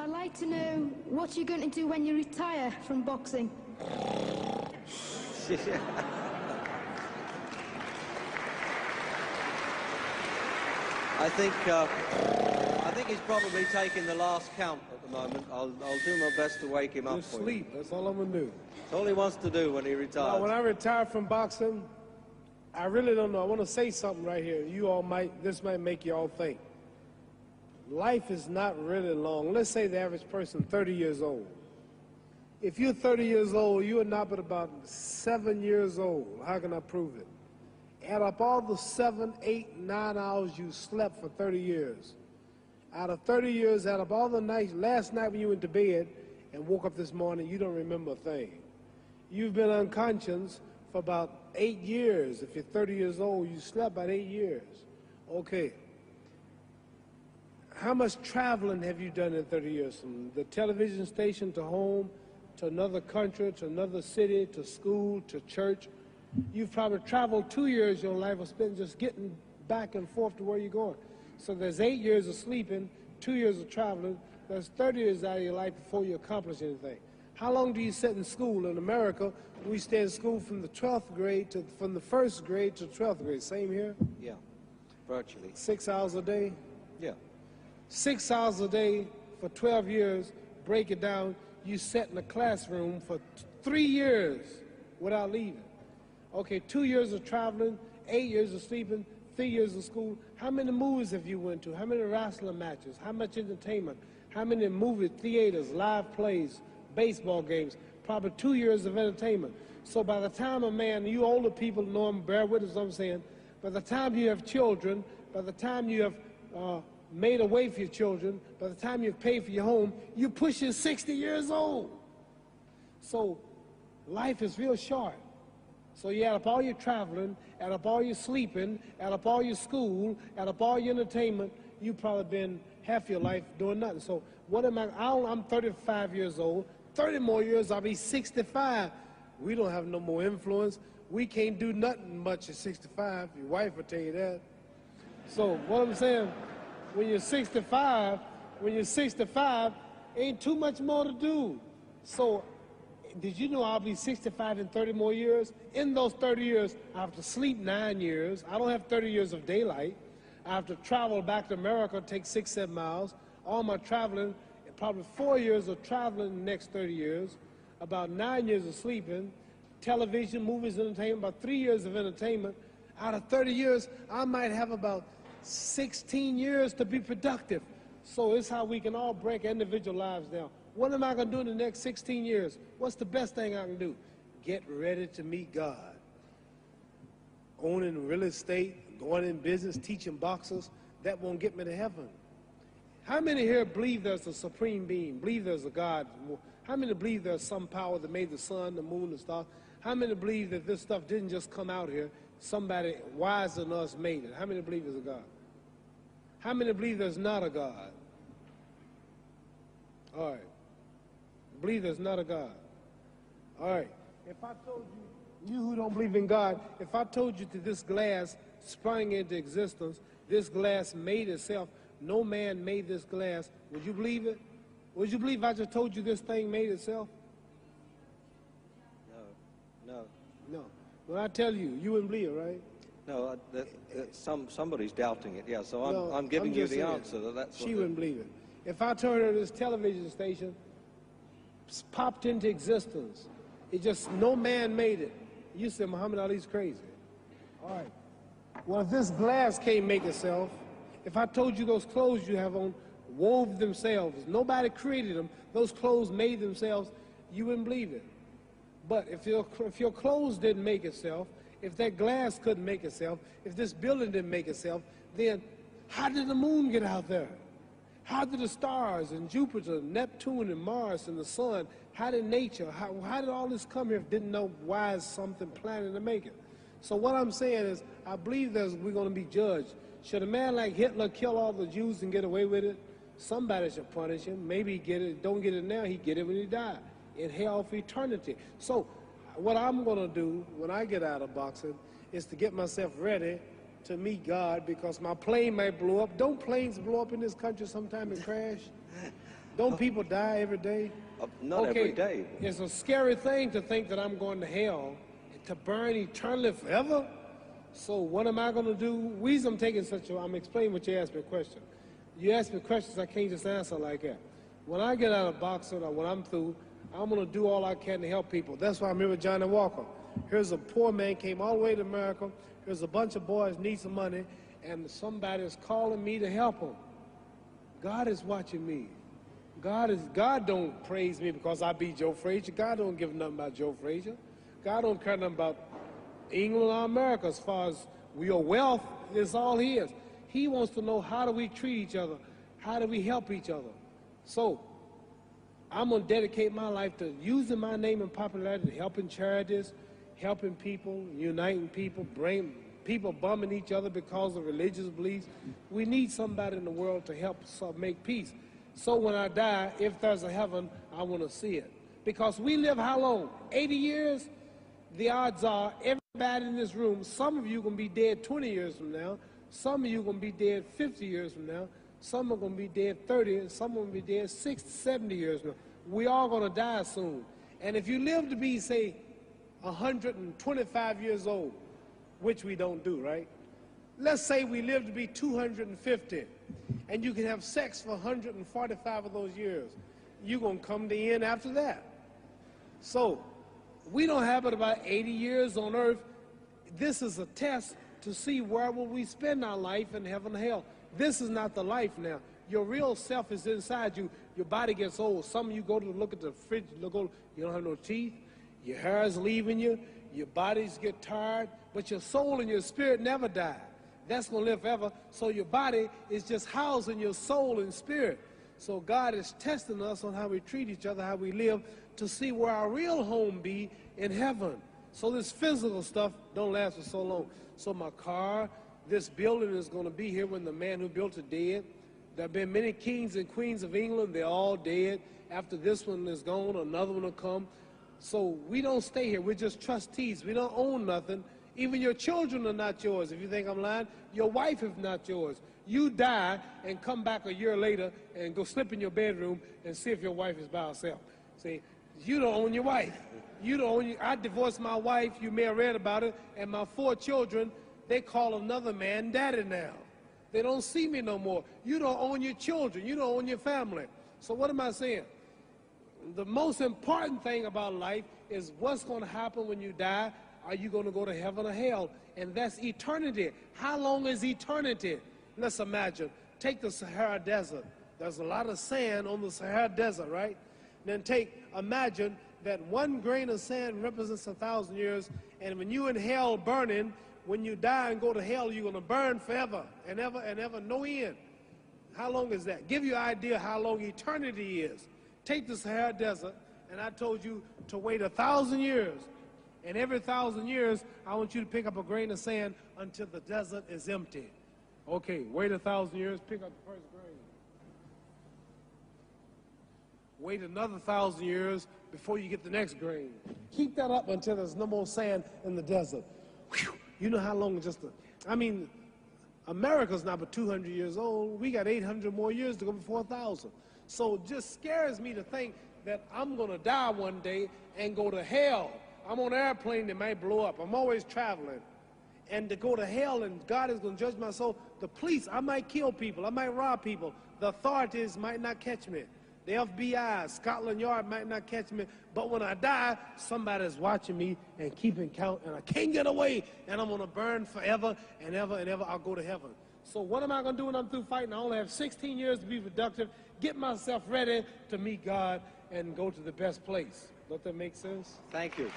I'd like to know what you're going to do when you retire from boxing. I think he's probably taking the last count at the moment. I'll do my best to wake him up Just for sleep. you. That's all I'm going to do. That's all he wants to do when he retires. Now, when I retire from boxing, I really don't know. I want to say something right here. This might make you all think. Life is not really long. Let's say the average person, 30 years old. If you're 30 years old, you are not but about 7 years old. How can I prove it? Add up all the 7, 8, 9 hours you slept for 30 years. Out of 30 years, add up all the nights, last night when you went to bed and woke up this morning, you don't remember a thing. You've been unconscious for about 8 years. If you're 30 years old, you slept about 8 years. Okay. How much traveling have you done in 30 years? From the television station to home, to another country, to another city, to school, to church. You've probably traveled 2 years your life was spent just getting back and forth to where you're going. So there's 8 years of sleeping, 2 years of traveling. There's 30 years out of your life before you accomplish anything. How long do you sit in school? In America, we stay in school from the 12th grade from the 1st grade to 12th grade. Same here? Yeah, virtually. 6 hours a day? Yeah. 6 hours a day for 12 years, break it down, you sat in a classroom for 3 years without leaving. Okay, 2 years of traveling, 8 years of sleeping, 3 years of school. How many movies have you went to? How many wrestling matches? How much entertainment? How many movie theaters, live plays, baseball games? Probably 2 years of entertainment. So by the time a man, you older people know him, bear with us what I'm saying, by the time you have children, by the time you have made a way for your children, by the time you've paid for your home, you're pushing 60 years old. So life is real short. So you add up all your traveling, add up all your sleeping, add up all your school, add up all your entertainment, you've probably been half your life doing nothing. So what am I'm 35 years old, 30 more years, I'll be 65. We don't have no more influence. We can't do nothing much at 65. Your wife will tell you that. So what I'm saying, when you're 65, ain't too much more to do. So did you know I'll be 65 in 30 more years? In those 30 years, I have to sleep 9 years. I don't have 30 years of daylight. I have to travel back to America, take 6, 7 miles. All my traveling, probably 4 years of traveling in the next 30 years, about 9 years of sleeping, television, movies, entertainment, about 3 years of entertainment. Out of 30 years, I might have about 16 years to be productive. So it's how we can all break individual lives down. What am I going to do in the next 16 years? What's the best thing I can do? Get ready to meet God. Owning real estate, going in business, teaching boxers, that won't get me to heaven. How many here believe there's a supreme being, believe there's a God? How many believe there's some power that made the sun, the moon, the stars? How many believe that this stuff didn't just come out here? Somebody wiser than us made it. How many believe there's a God? How many believe there's not a God? All right. Believe there's not a God. All right. If I told you, you who don't believe in God, if I told you that this glass sprang into existence, this glass made itself, no man made this glass, would you believe it? Would you believe I just told you this thing made itself? No. No. When I tell you, you wouldn't believe it, right? No, somebody's doubting it, yeah, so I'm giving you the answer. That's she wouldn't believe it. If I told her this television station popped into existence, it just, no man made it, you said Muhammad Ali's crazy. All right. Well, if this glass can't make itself, if I told you those clothes you have on wove themselves, nobody created them, those clothes made themselves, you wouldn't believe it. But if your clothes didn't make itself, if that glass couldn't make itself, if this building didn't make itself, then how did the moon get out there? How did the stars and Jupiter, Neptune and Mars and the sun, how did nature, how did all this come here if didn't know why is something planning to make it? So what I'm saying is, I believe we're going to be judged. Should a man like Hitler kill all the Jews and get away with it? Somebody should punish him. Maybe he get it, don't get it now, he get it when he died, in hell for eternity. So what I'm going to do when I get out of boxing is to get myself ready to meet God, because my plane might blow up. Don't planes blow up in this country sometime and crash? Don't people die every day? Not every day. It's a scary thing to think that I'm going to hell to burn eternally forever. So what am I going to do? The reason I'm taking I'm explaining what you asked me a question. You ask me questions I can't just answer like that. When I get out of boxing or when I'm through, I'm going to do all I can to help people. That's why I'm here with Johnny Walker. Here's a poor man, came all the way to America. Here's a bunch of boys need some money, and somebody is calling me to help them. God is watching me. God don't praise me because I beat Joe Frazier. God don't give nothing about Joe Frazier. God don't care nothing about England or America as far as your wealth is all his. He wants to know, how do we treat each other? How do we help each other? So I'm going to dedicate my life to using my name and popularity, helping charities, helping people, uniting people, bring people bumming each other because of religious beliefs. We need somebody in the world to help us make peace. So when I die, if there's a heaven, I want to see it. Because we live how long? 80 years? The odds are everybody in this room, some of you are going to be dead 20 years from now. Some of you are going to be dead 50 years from now. Some are going to be dead 30, and some are going to be dead 60, 70 years from now. We all going to die soon. And if you live to be, say, 125 years old, which we don't do, right? Let's say we live to be 250, and you can have sex for 145 of those years. You're going to come to the end after that. So we don't have but about 80 years on earth. This is a test to see where will we spend our life in heaven or hell. This is not the life now. Your real self is inside you. Your body gets old. Some of you go to look at the fridge, you don't have no teeth. Your hair is leaving you. Your bodies get tired. But your soul and your spirit never die. That's going to live forever. So your body is just housing your soul and spirit. So God is testing us on how we treat each other, how we live, to see where our real home be in heaven. So this physical stuff don't last for so long. So my car, this building is going to be here when the man who built it dead. There have been many kings and queens of England. They're all dead. After this one is gone, another one will come. So we don't stay here. We're just trustees. We don't own nothing. Even your children are not yours. If you think I'm lying, your wife is not yours. You die and come back a year later and go slip in your bedroom and see if your wife is by herself. See, you don't own your wife. You don't own I divorced my wife. You may have read about it. And my 4 children, they call another man daddy now. They don't see me no more. You don't own your children. You don't own your family. So what am I saying? The most important thing about life is what's going to happen when you die. Are you going to go to heaven or hell? And that's eternity. How long is eternity? Let's imagine. Take the Sahara Desert. There's a lot of sand on the Sahara Desert, right? Then imagine that 1 grain of sand represents 1,000 years, and when you're in hell burning, when you die and go to hell, you're going to burn forever and ever, no end. How long is that? Give you an idea how long eternity is. Take the Sahara Desert, and I told you to wait 1,000 years. And every 1,000 years, I want you to pick up a grain of sand until the desert is empty. Okay, wait 1,000 years, pick up the first grain. Wait another 1,000 years before you get the next grain. Keep that up until there's no more sand in the desert. Whew. You know how long America's not but 200 years old. We got 800 more years to go before 1,000. So it just scares me to think that I'm going to die one day and go to hell. I'm on an airplane that might blow up. I'm always traveling. And to go to hell and God is going to judge my soul. The police, I might kill people. I might rob people. The authorities might not catch me. The FBI, Scotland Yard might not catch me. But when I die, somebody's watching me and keeping count. And I can't get away. And I'm going to burn forever and ever and ever. I'll go to heaven. So what am I going to do when I'm through fighting? I only have 16 years to be productive. Get myself ready to meet God and go to the best place. Don't that make sense? Thank you.